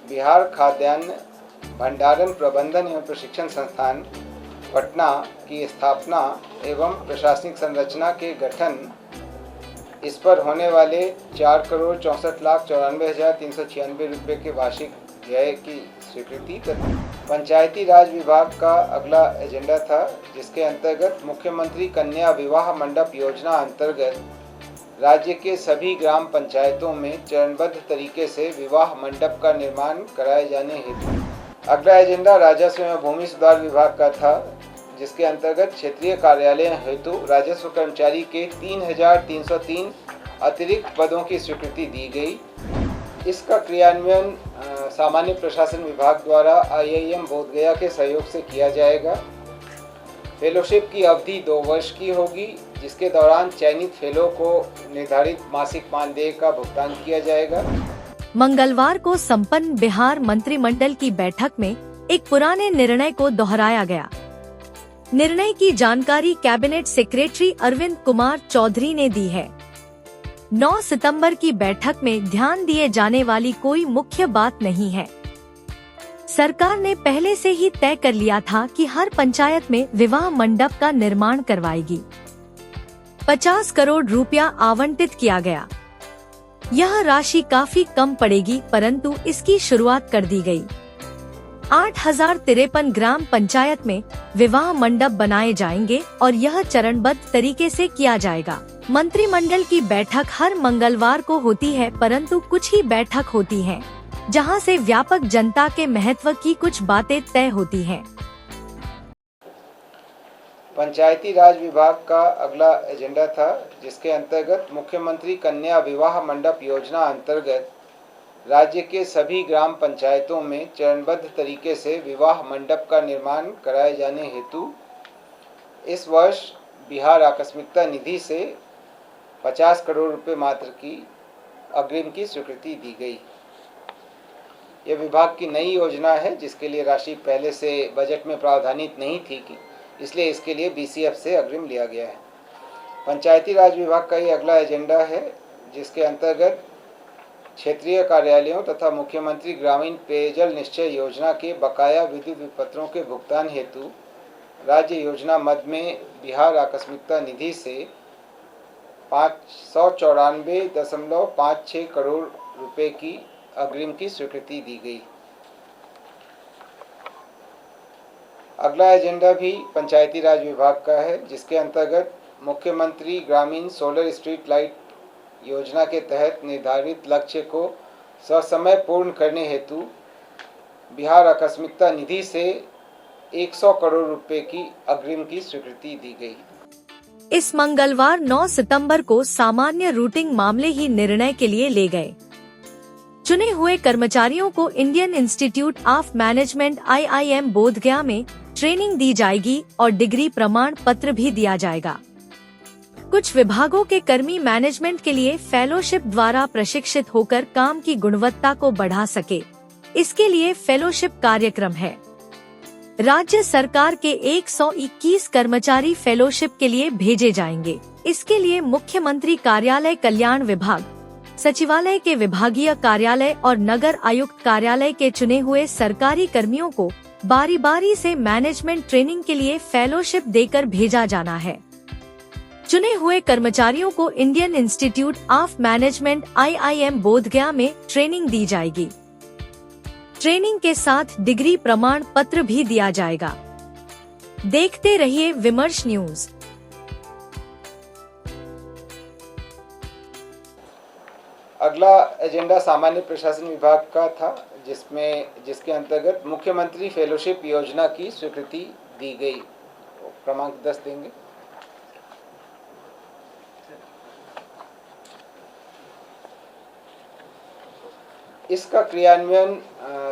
बिहार खाद्यान्न भंडारण प्रबंधन एवं प्रशिक्षण संस्थान पटना की स्थापना एवं प्रशासनिक संरचना के गठन, इस पर होने वाले 4,64,94,396 रुपये के वार्षिक व्यय की स्वीकृति तथा पंचायती राज विभाग का अगला एजेंडा था, जिसके अंतर्गत मुख्यमंत्री कन्या विवाह मंडप योजना अंतर्गत राज्य के सभी ग्राम पंचायतों में चरणबद्ध तरीके से विवाह मंडप का निर्माण कराए जाने हेतु अगला एजेंडा राजस्व एवं भूमि सुधार विभाग का था, जिसके अंतर्गत क्षेत्रीय कार्यालय हेतु राजस्व कर्मचारी के 3,303 अतिरिक्त पदों की स्वीकृति दी गई। इसका क्रियान्वयन सामान्य प्रशासन विभाग द्वारा IIM बोधगया के सहयोग से किया जाएगा। फेलोशिप की अवधि 2 वर्ष की होगी, जिसके दौरान चयनित फेलो को निर्धारित मासिक मानदेय का भुगतान किया जाएगा। मंगलवार को संपन्न बिहार मंत्रिमंडल की बैठक में एक पुराने निर्णय को दोहराया गया। निर्णय की जानकारी कैबिनेट सेक्रेटरी अरविंद कुमार चौधरी ने दी है। 9 सितंबर की बैठक में ध्यान दिए जाने वाली कोई मुख्य बात नहीं है। सरकार ने पहले से ही तय कर लिया था कि हर पंचायत में विवाह मंडप का निर्माण करवाएगी। 50 करोड़ रुपया आवंटित किया गया। यह राशि काफी कम पड़ेगी, परंतु इसकी शुरुआत कर दी गई। 8,053 ग्राम पंचायत में विवाह मंडप बनाए जाएंगे और यह चरणबद्ध तरीके से किया जाएगा। मंत्रिमंडल की बैठक हर मंगलवार को होती है, परंतु कुछ ही बैठक होती हैं, जहां से व्यापक जनता के महत्व की कुछ बातें तय होती हैं। पंचायती राज विभाग का अगला एजेंडा था, जिसके अंतर्गत मुख्यमंत्री कन्या विवाह मंडप योजना अंतर्गत राज्य के सभी ग्राम पंचायतों में चरणबद्ध तरीके से विवाह मंडप का निर्माण कराए जाने हेतु इस वर्ष बिहार आकस्मिकता निधि से 50 करोड़ रुपए मात्र की अग्रिम की स्वीकृति दी गई। यह विभाग की नई योजना है, जिसके लिए राशि पहले से बजट में प्रावधानित नहीं थी, इसलिए इसके लिए BCF से अग्रिम लिया गया है। पंचायती राज विभाग का ये अगला एजेंडा है, जिसके अंतर्गत क्षेत्रीय कार्यालयों तथा मुख्यमंत्री ग्रामीण पेयजल निश्चय योजना के बकाया विद्युत विपत्रों के भुगतान हेतु राज्य योजना मद में बिहार आकस्मिकता निधि से 594.56 करोड़ रुपए की अग्रिम की स्वीकृति दी गई। अगला एजेंडा भी पंचायती राज विभाग का है, जिसके अंतर्गत मुख्यमंत्री ग्रामीण सोलर स्ट्रीट लाइट योजना के तहत निर्धारित लक्ष्य को ससमय पूर्ण करने हेतु बिहार आकस्मिकता निधि से 100 करोड़ रुपए की अग्रिम की स्वीकृति दी गई। इस मंगलवार 9 सितंबर को सामान्य रूटिंग मामले ही निर्णय के लिए ले गए। चुने हुए कर्मचारियों को Indian Institute of Management IIM Bodhgaya में ट्रेनिंग दी जाएगी और डिग्री प्रमाण पत्र भी दिया जाएगा। कुछ विभागों के कर्मी मैनेजमेंट के लिए फेलोशिप द्वारा प्रशिक्षित होकर काम की गुणवत्ता को बढ़ा सके, इसके लिए फेलोशिप कार्यक्रम है। राज्य सरकार के 121 कर्मचारी फेलोशिप के लिए भेजे जाएंगे। इसके लिए मुख्यमंत्री कार्यालय कल्याण विभाग, सचिवालय के विभागीय कार्यालय और नगर आयुक्त कार्यालय के चुने हुए सरकारी कर्मियों को बारी बारी से मैनेजमेंट ट्रेनिंग के लिए फेलोशिप देकर भेजा जाना है। चुने हुए कर्मचारियों को Indian Institute of Management IIM Bodhgaya में ट्रेनिंग दी जाएगी। ट्रेनिंग के साथ डिग्री प्रमाण पत्र भी दिया जाएगा। देखते रहिए विमर्श न्यूज। अगला एजेंडा सामान्य प्रशासन विभाग का था, जिसके अंतर्गत मुख्यमंत्री फेलोशिप योजना की स्वीकृति दी गई। क्रमांक 10 देंगे। इसका क्रियान्वयन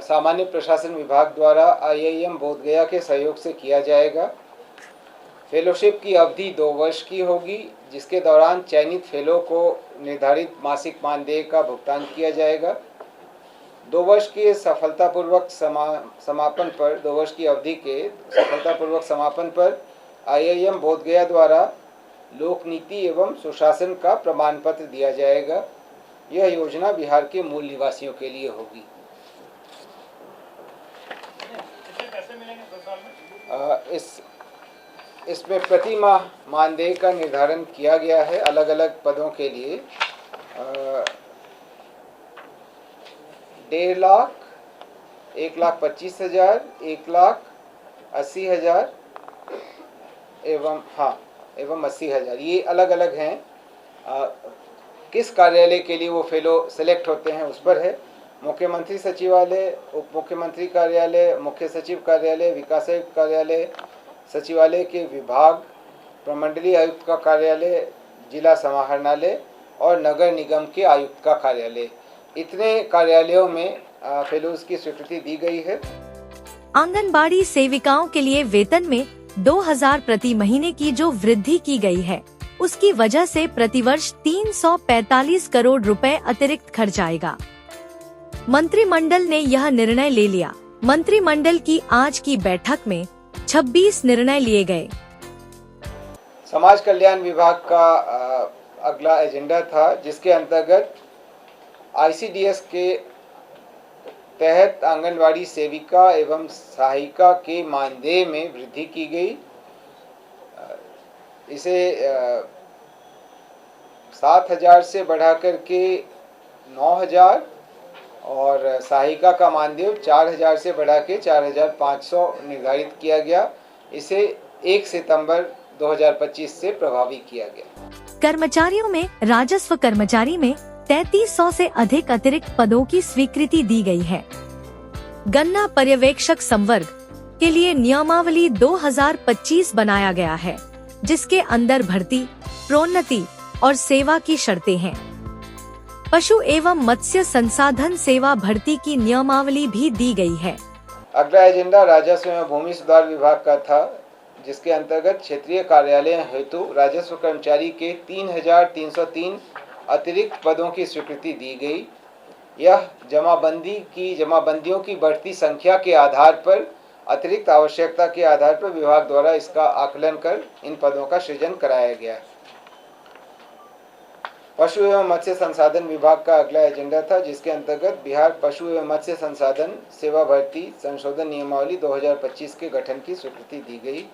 सामान्य प्रशासन विभाग द्वारा IIM बोधगया के सहयोग से किया जाएगा। फेलोशिप की अवधि 2 वर्ष की होगी, जिसके दौरान चयनित फेलो को निर्धारित मासिक मानदेय का भुगतान किया जाएगा। 2 वर्ष के सफलतापूर्वक समापन पर 2 वर्ष की अवधि के सफलतापूर्वक समापन पर IIM बोधगया द्वारा लोक नीति एवं सुशासन का प्रमाण पत्र दिया जाएगा। यह योजना बिहार के मूल निवासियों के लिए होगी। इसमें प्रति माह मानदेय का निर्धारण किया गया है अलग अलग पदों के लिए। 1.5 लाख, 1,25,000, 1,80,000 एवं 80,000, ये अलग अलग हैं। किस कार्यालय के लिए वो फेलो सेलेक्ट होते हैं उस पर है। मुख्यमंत्री सचिवालय, उप मुख्यमंत्री कार्यालय, मुख्य सचिव कार्यालय, विकास आयुक्त कार्यालय, सचिवालय के विभाग, प्रमंडलीय आयुक्त का कार्यालय, जिला समाहरणालय और नगर निगम के आयुक्त का कार्यालय, इतने कार्यालयों में फेलोज की स्वीकृति दी गई है। आंगनबाड़ी सेविकाओं के लिए वेतन में 2,000 प्रति महीने की जो वृद्धि की गई है, उसकी वजह से प्रतिवर्ष 345 करोड़ रुपए अतिरिक्त खर्च आएगा। मंत्रिमंडल ने यह निर्णय ले लिया। मंत्रिमंडल की आज की बैठक में 26 निर्णय लिए गए। समाज कल्याण विभाग का अगला एजेंडा था, जिसके अंतर्गत ICDS के तहत आंगनवाड़ी सेविका एवं सहायिका के मानदेय में वृद्धि की गई। इसे 7,000 से बढ़ाकर के 9,000 और सहायिका का मानदेय 4,000 से बढ़ा के 4,500 निर्धारित किया गया। इसे 1 सितंबर 2025 से प्रभावी किया गया। कर्मचारियों में राजस्व कर्मचारी में 3300 से अधिक अतिरिक्त पदों की स्वीकृति दी गई है। गन्ना पर्यवेक्षक संवर्ग के लिए नियमावली 2025 बनाया गया है, जिसके अंदर भर्ती, प्रोन्नति और सेवा की शर्तें हैं। पशु एवं मत्स्य संसाधन सेवा भर्ती की नियमावली भी दी गई है। अगला एजेंडा राजस्व एवं भूमि सुधार विभाग का था, जिसके अंतर्गत क्षेत्रीय कार्यालय हेतु राजस्व कर्मचारी के 3,303 अतिरिक्त पदों की स्वीकृति दी गई। यह जमाबंदियों की बढ़ती संख्या के आधार पर, अतिरिक्त आवश्यकता के आधार पर विभाग द्वारा इसका आकलन कर इन पदों का सृजन कराया गया। पशु एवं मत्स्य संसाधन विभाग का अगला एजेंडा था, जिसके अंतर्गत बिहार पशु एवं मत्स्य संसाधन सेवा भर्ती संशोधन नियमावली 2025 के गठन की स्वीकृति दी गई।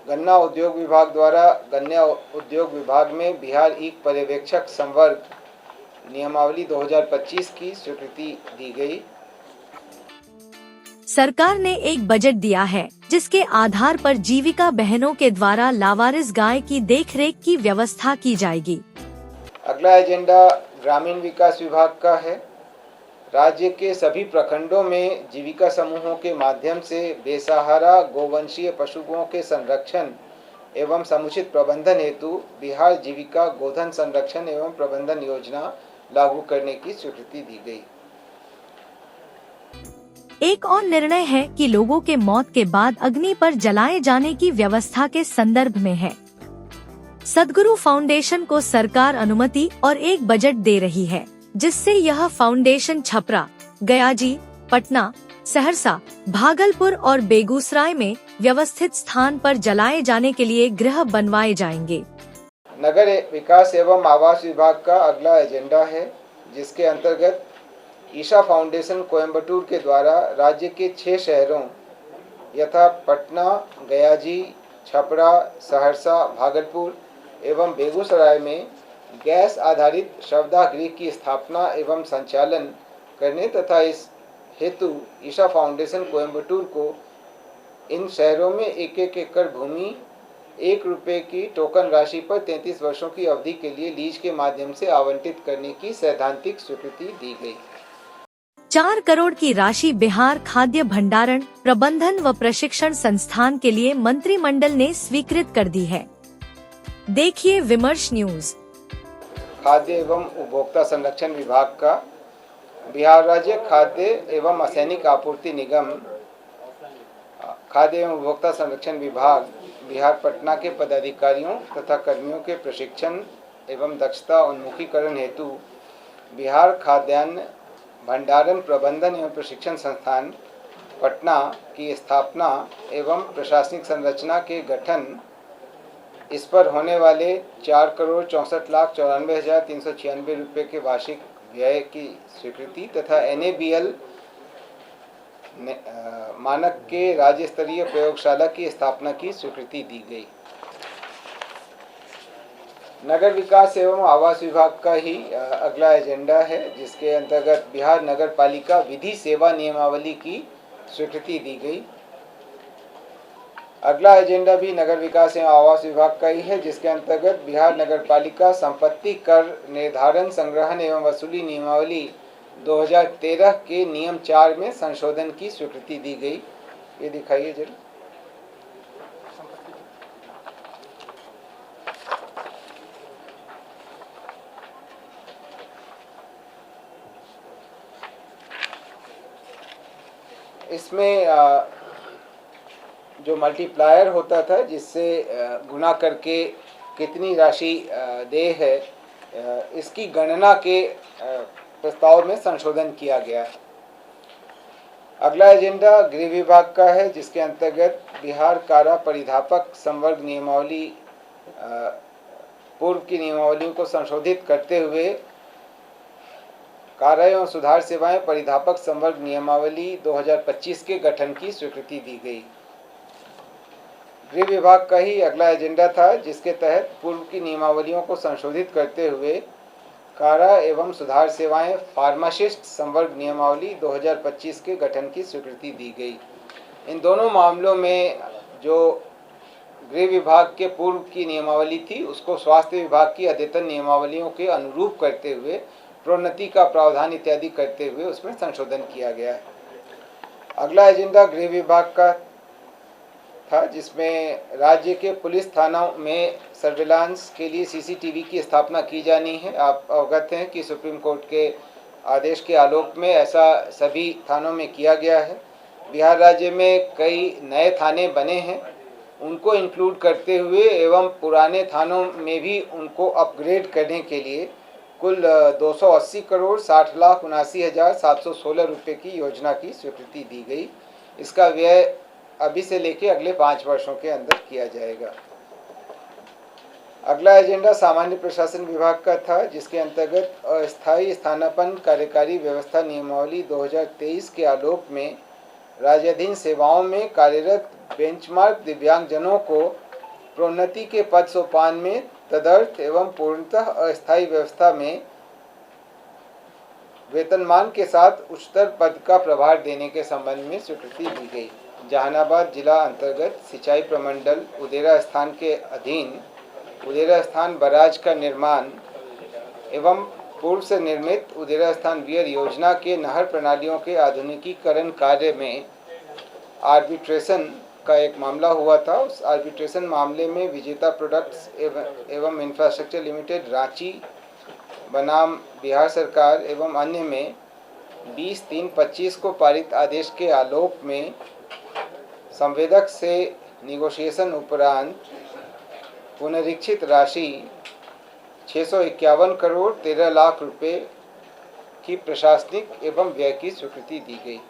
गन्ना उद्योग विभाग द्वारा गन्ना उद्योग विभाग में बिहार ईख पर्यवेक्षक संवर्ग नियमावली 2025 की स्वीकृति दी गई। सरकार ने एक बजट दिया है, जिसके आधार पर जीविका बहनों के द्वारा लावारिस गाय की देखरेख की व्यवस्था की जाएगी। अगला एजेंडा ग्रामीण विकास विभाग का है। राज्य के सभी प्रखंडों में जीविका समूहों के माध्यम से बेसहारा गोवंशीय पशुओं के संरक्षण एवं समुचित प्रबंधन हेतु बिहार जीविका गोधन संरक्षण एवं प्रबंधन योजना लागू करने की स्वीकृति दी गई। एक और निर्णय है कि लोगों के मौत के बाद अग्नि पर जलाए जाने की व्यवस्था के संदर्भ में है। सद्गुरु फाउंडेशन को सरकार अनुमति और एक बजट दे रही है, जिससे यह फाउंडेशन छपरा, गयाजी, पटना, सहरसा, भागलपुर और बेगूसराय में व्यवस्थित स्थान पर जलाए जाने के लिए गृह बनवाए जाएंगे। नगर विकास एवं आवास विभाग का अगला एजेंडा है, जिसके अंतर्गत ईशा फाउंडेशन कोयम्बटूर के द्वारा राज्य के 6 शहरों यथा पटना, गयाजी, छपरा, सहरसा, भागलपुर एवं बेगूसराय में गैस आधारित शवदाह गृह की स्थापना एवं संचालन करने तथा इस हेतु ईशा फाउंडेशन कोयम्बटूर को इन शहरों में 1-1 एकड़ भूमि 1 रुपये की टोकन राशि पर 33 वर्षों की अवधि के लिए लीज के माध्यम से आवंटित करने की सैद्धांतिक स्वीकृति दी गई। 4 करोड़ की राशि बिहार खाद्य भंडारण प्रबंधन व प्रशिक्षण संस्थान के लिए मंत्रिमंडल ने स्वीकृत कर दी है। देखिए विमर्श न्यूज। खाद्य एवं उपभोक्ता संरक्षण विभाग का बिहार राज्य खाद्य एवं असैनिक आपूर्ति निगम खाद्य एवं उपभोक्ता संरक्षण विभाग बिहार पटना के पदाधिकारियों तथा कर्मियों के प्रशिक्षण एवं दक्षता उन्मुखीकरण हेतु बिहार खाद्यान्न भंडारण प्रबंधन एवं प्रशिक्षण संस्थान पटना की स्थापना एवं प्रशासनिक संरचना के गठन, इस पर होने वाले 4,64,94,396 रुपये के वार्षिक व्यय की स्वीकृति तथा NABL मानक के राज्य स्तरीय प्रयोगशाला की स्थापना की स्वीकृति दी गई। नगर विकास एवं आवास विभाग का ही अगला एजेंडा है, जिसके अंतर्गत बिहार नगर पालिका विधि सेवा नियमावली की स्वीकृति दी गई। अगला एजेंडा भी नगर विकास एवं आवास विभाग का ही है, जिसके अंतर्गत बिहार नगर पालिका संपत्ति कर निर्धारण, संग्रहण एवं वसूली नियमावली 2013 के नियम 4 में संशोधन की स्वीकृति दी गई। ये दिखाइए जरा। इसमें जो मल्टीप्लायर होता था, जिससे गुना करके कितनी राशि देय है, इसकी गणना के प्रस्ताव में संशोधन किया गया है। अगला एजेंडा गृह विभाग का है, जिसके अंतर्गत बिहार कारा परिधापक संवर्ग नियमावली पूर्व की नियमावलियों को संशोधित करते हुए कारा एवं सुधार सेवाएं परिधापक संवर्ग नियमावली 2025 के गठन की स्वीकृति दी गई। गृह विभाग का ही अगला एजेंडा था, जिसके तहत पूर्व की नियमावलियों को संशोधित करते हुए कारा एवं सुधार सेवाएं फार्मासिस्ट संवर्ग नियमावली 2025 के गठन की स्वीकृति दी गई। इन दोनों मामलों में जो गृह विभाग के पूर्व की नियमावली थी, उसको स्वास्थ्य विभाग की अद्यतन नियमावलियों के अनुरूप करते हुए प्रोन्नति का प्रावधान इत्यादि करते हुए उसमें संशोधन किया गया है। अगला एजेंडा गृह विभाग का था, जिसमें राज्य के पुलिस थानों में सर्विलांस के लिए सीसीटीवी की स्थापना की जानी है। आप अवगत हैं कि सुप्रीम कोर्ट के आदेश के आलोक में ऐसा सभी थानों में किया गया है। बिहार राज्य में कई नए थाने बने हैं, उनको इंक्लूड करते हुए एवं पुराने थानों में भी उनको अपग्रेड करने के लिए कुल 280 करोड़ 60,79,716 रुपये की योजना की स्वीकृति दी गई। इसका व्यय अभी से लेके अगले 5 वर्षों के अंदर किया जाएगा। अगला एजेंडा सामान्य प्रशासन विभाग का था, जिसके अंतर्गत अस्थायी स्थानापन्न कार्यकारी व्यवस्था नियमावली 2023 के आलोक में राज्याधीन सेवाओं में कार्यरत बेंचमार्क दिव्यांगजनों को प्रोन्नति के पद सोपान में तदर्थ एवं पूर्णतः अस्थायी व्यवस्था में वेतनमान के साथ उच्चतर पद का प्रभार देने के संबंध में स्वीकृति दी गई। जहानाबाद जिला अंतर्गत सिंचाई प्रमंडल उदेरा स्थान के अधीन उदेरा स्थान बराज का निर्माण एवं पूर्व से निर्मित उदेरा स्थान वियर योजना के नहर प्रणालियों के आधुनिकीकरण कार्य में आर्बिट्रेशन का एक मामला हुआ था। उस आर्बिट्रेशन मामले में विजेता प्रोडक्ट्स एवं इंफ्रास्ट्रक्चर लिमिटेड रांची बनाम बिहार सरकार एवं अन्य में 20/3/25 को पारित आदेश के आलोक में संवेदक से निगोशिएशन उपरांत पुनरीक्षित राशि 651 करोड़ 13 लाख रुपए की प्रशासनिक एवं व्यय की स्वीकृति दी गई।